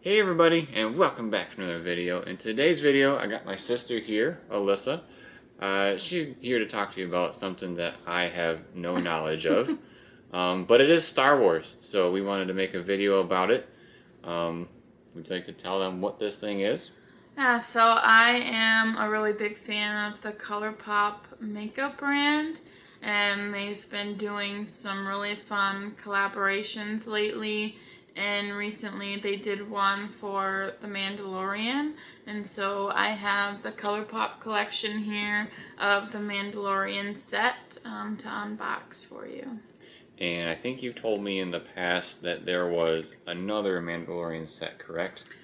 Hey everybody, and welcome back to another video. In today's video, I got my sister here, Alyssa. She's here to talk to you about something that I have no knowledge of. But it is Star Wars, so we wanted to make a video about it. Would you like to tell them what this thing is? Yeah, so I am a really big fan of the ColourPop makeup brand, and they've been doing some really fun collaborations lately. And recently they did one for The Mandalorian, and so I have the ColourPop collection here of the Mandalorian set to unbox for you. And I think you've told me in the past that there was another Mandalorian set, correct?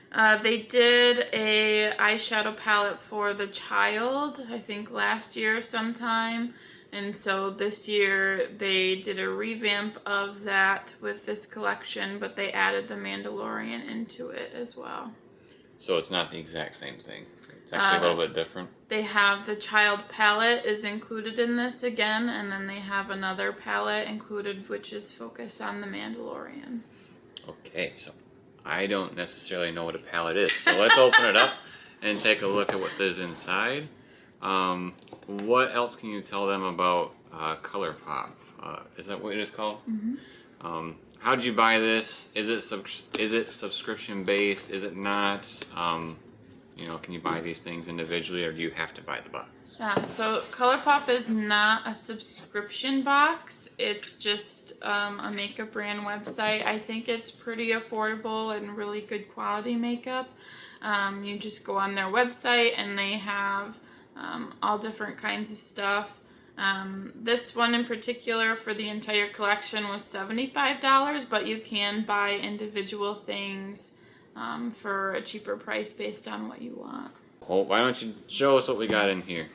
They did a eyeshadow palette for the child, I think last year sometime. And so this year they did a revamp of that with this collection, but they added the Mandalorian into it as well. So it's not the exact same thing. It's actually a little bit different. They have the child palette is included in this again, and then they have another palette included which is focused on the Mandalorian. Okay, so I don't necessarily know what a palette is, so let's open it up and take a look at what is inside. What else can you tell them about ColourPop? Is that what it is called? Mm-hmm. How did you buy this? Is it subscription based? Is it not? Can you buy these things individually, or do you have to buy the box? Yeah, so ColourPop is not a subscription box. It's just a makeup brand website. I think it's pretty affordable and really good quality makeup. You just go on their website and they have all different kinds of stuff. This one in particular for the entire collection was $75, but you can buy individual things for a cheaper price based on what you want. Well, why don't you show us what we got in here?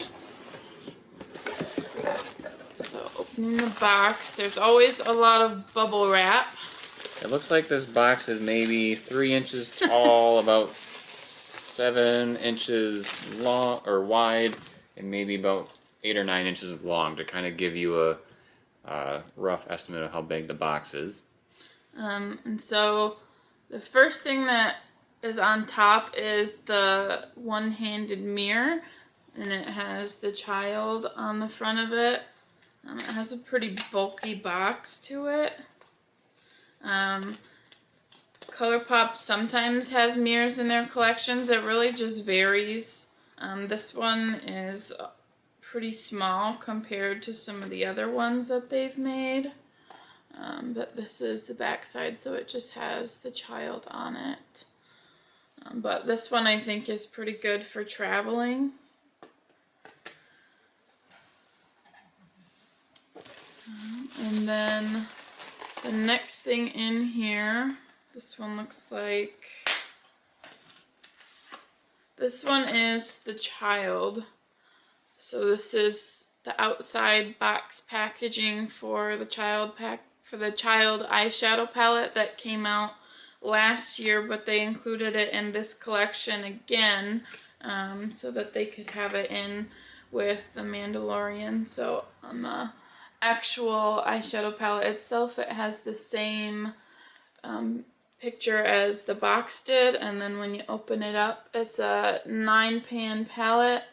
So opening the box, there's always a lot of bubble wrap. It looks like this box is maybe 3 inches tall, about 7 inches long or wide, and maybe about 8 or 9 inches long, to kind of give you a rough estimate of how big the box is. And so the first thing that is on top is the one-handed mirror, and it has the child on the front of it. It has a pretty bulky box to it. ColourPop sometimes has mirrors in their collections. It really just varies. This one is pretty small compared to some of the other ones that they've made. But this is the back side, so it just has the child on it. But this one I think is pretty good for traveling. And then the next thing in here, this one looks like, this one is the child. So this is the outside box packaging for the child eyeshadow palette that came out last year, but they included it in this collection again so that they could have it in with the Mandalorian. So on the actual eyeshadow palette itself, it has the same picture as the box did, and then when you open it up, it's a 9-pan palette,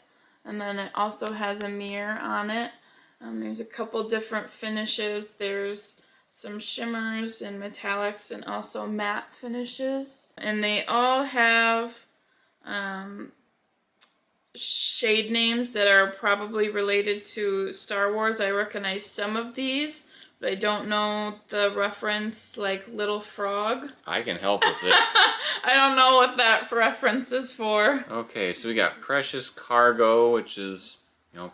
and then it also has a mirror on it. There's a couple different finishes. There's some shimmers and metallics and also matte finishes. And they all have shade names that are probably related to Star Wars. I recognize some of these, but I don't know the reference, like Little Frog. I can help with this. I don't know what that reference is for. Okay, so we got Precious Cargo, which is,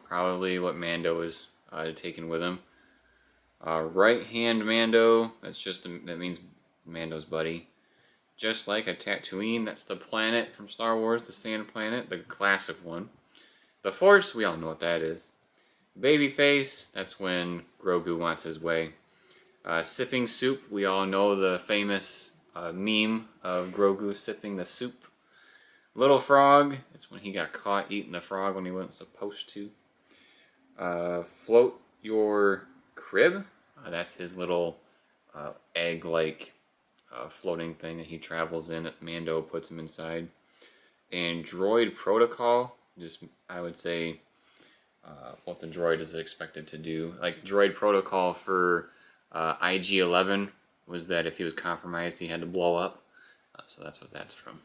probably what Mando is taking with him. Right Hand Mando, that means Mando's buddy. Just Like a Tatooine, that's the planet from Star Wars, the sand planet, the classic one. The Force, we all know what that is. Babyface, that's when Grogu wants his way. Sipping Soup, we all know the famous meme of Grogu sipping the soup. Little Frog, it's when he got caught eating the frog when he wasn't supposed to. Float Your Crib, that's his little egg-like floating thing that he travels in that Mando puts him inside. And droid protocol, just I would say what the droid is expected to do. Like droid protocol for IG-11 was that if he was compromised, he had to blow up. So that's what that's from.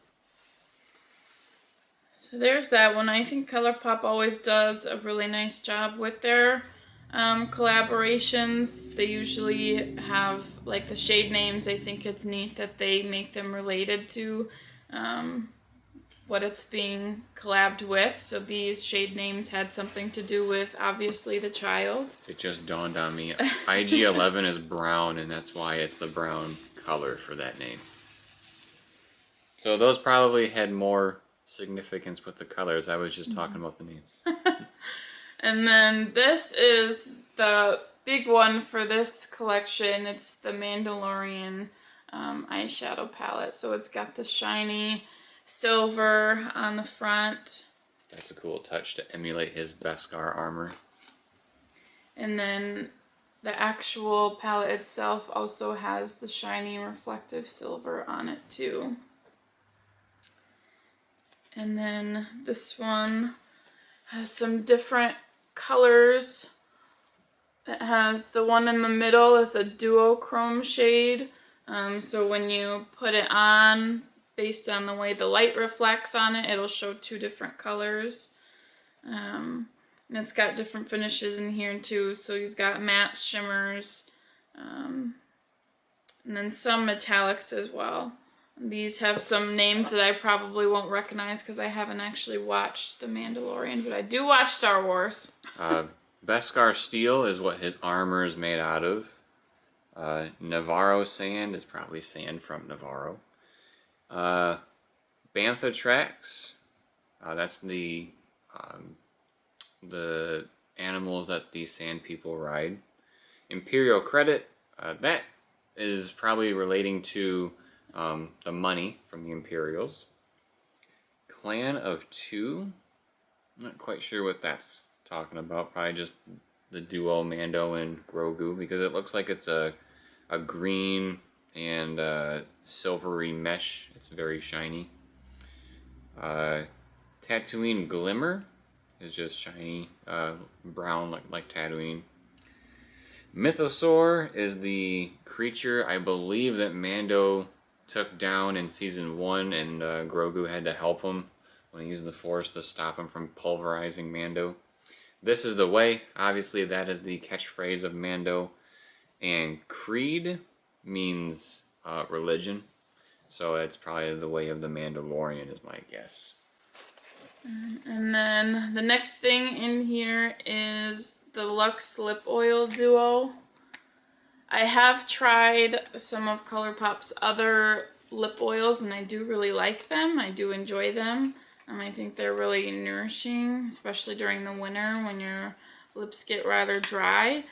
So there's that one. I think ColourPop always does a really nice job with their collaborations. They usually have like the shade names. I think it's neat that they make them related to what it's being collabed with. So these shade names had something to do with obviously the child. It just dawned on me. IG-11 is brown, and that's why it's the brown color for that name. So those probably had more significance with the colors. I was just talking about the names. And then this is the big one for this collection. It's the Mandalorian eyeshadow palette. So it's got the shiny silver on the front. That's a cool touch to emulate his Beskar armor. And then the actual palette itself also has the shiny reflective silver on it too. And then this one has some different colors. It has the one in the middle is a duochrome shade. So when you put it on, based on the way the light reflects on it, it'll show two different colors. And it's got different finishes in here too. So you've got matte shimmers, and then some metallics as well. These have some names that I probably won't recognize because I haven't actually watched The Mandalorian, but I do watch Star Wars. Beskar steel is what his armor is made out of. Navarro sand is probably sand from Navarro. Bantha Trax, that's the animals that the sand people ride. Imperial credit, that is probably relating to the money from the Imperials. Clan of Two, I'm not quite sure what that's talking about. Probably just the duo Mando and Grogu, because it looks like it's a green and silvery mesh. It's very shiny. Tatooine Glimmer is just shiny brown like Tatooine. Mythosaur is the creature I believe that Mando took down in season 1, and Grogu had to help him when he used the Force to stop him from pulverizing Mando. This is the way. Obviously, that is the catchphrase of Mando. And creed means religion. So it's probably the way of the Mandalorian is my guess. And then the next thing in here is the Luxe Lip Oil Duo. I have tried some of ColourPop's other lip oils, and I do really like them. I do enjoy them. I think they're really nourishing, especially during the winter when your lips get rather dry.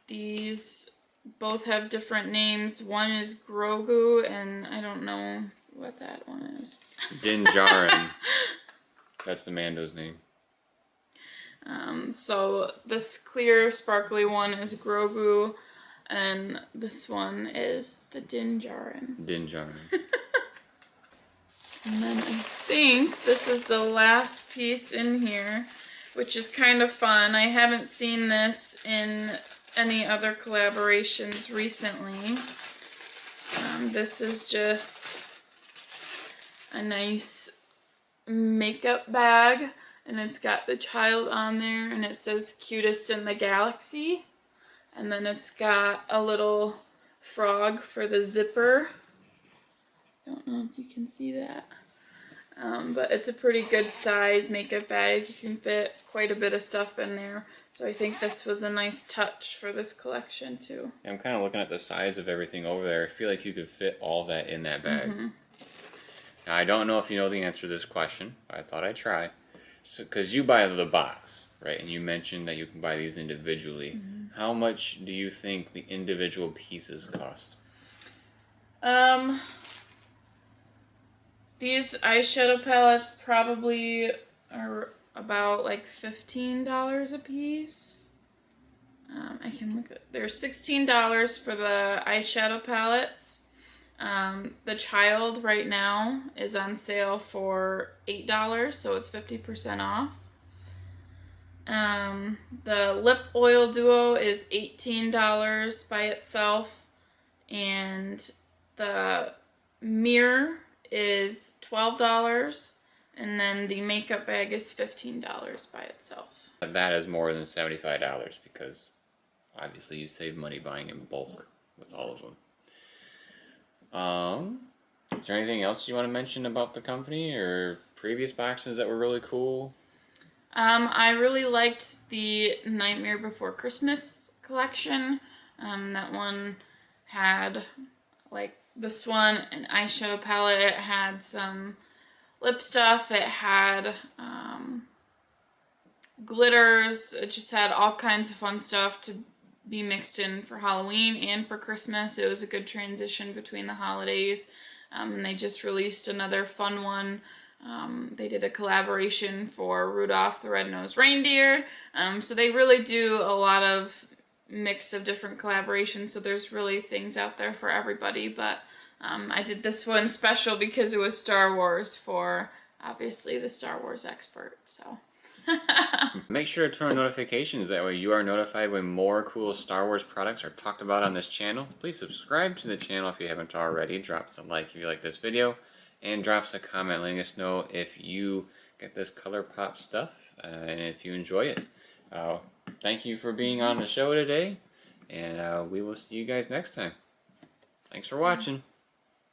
These both have different names. One is Grogu, and I don't know what that one is. Din Djarin. That's the Mando's name. So this clear, sparkly one is Grogu, and this one is the Din Djarin. Din Djarin. And then I think this is the last piece in here, which is kind of fun. I haven't seen this in any other collaborations recently. This is just a nice makeup bag, and it's got the child on there, and it says cutest in the galaxy. And then it's got a little frog for the zipper. Don't know if you can see that. But it's a pretty good size makeup bag. You can fit quite a bit of stuff in there. So I think this was a nice touch for this collection too. I'm kind of looking at the size of everything over there. I feel like you could fit all that in that bag. Mm-hmm. Now, I don't know if you know the answer to this question, but I thought I'd try. Because you buy the box, right? And you mentioned that you can buy these individually. Mm-hmm. How much do you think the individual pieces cost? These eyeshadow palettes probably are about like $15 a piece. I can look at. They're $16 for the eyeshadow palettes, The child right now is on sale for $8, so it's 50% off. The lip oil duo is $18 by itself, and the mirror is $12, and then the makeup bag is $15 by itself. That is more than $75 because obviously you save money buying in bulk with all of them. Is there anything else you want to mention about the company or previous boxes that were really cool? I really liked the Nightmare Before Christmas collection. That one had, like, this one, an eyeshadow palette. It had some lip stuff. It had glitters. It just had all kinds of fun stuff to be mixed in for Halloween and for Christmas. It was a good transition between the holidays. And they just released another fun one. They did a collaboration for Rudolph the Red-Nosed Reindeer. So they really do a lot of mix of different collaborations. So there's really things out there for everybody. But I did this one special because it was Star Wars for, obviously, the Star Wars expert. So... Make sure to turn on notifications, that way you are notified when more cool Star Wars products are talked about on this channel. Please subscribe to the channel if you haven't already. Drop us a like if you like this video, and drop us a comment letting us know if you get this ColourPop stuff and if you enjoy it. Thank you for being on the show today, and we will see you guys next time. Thanks for watching.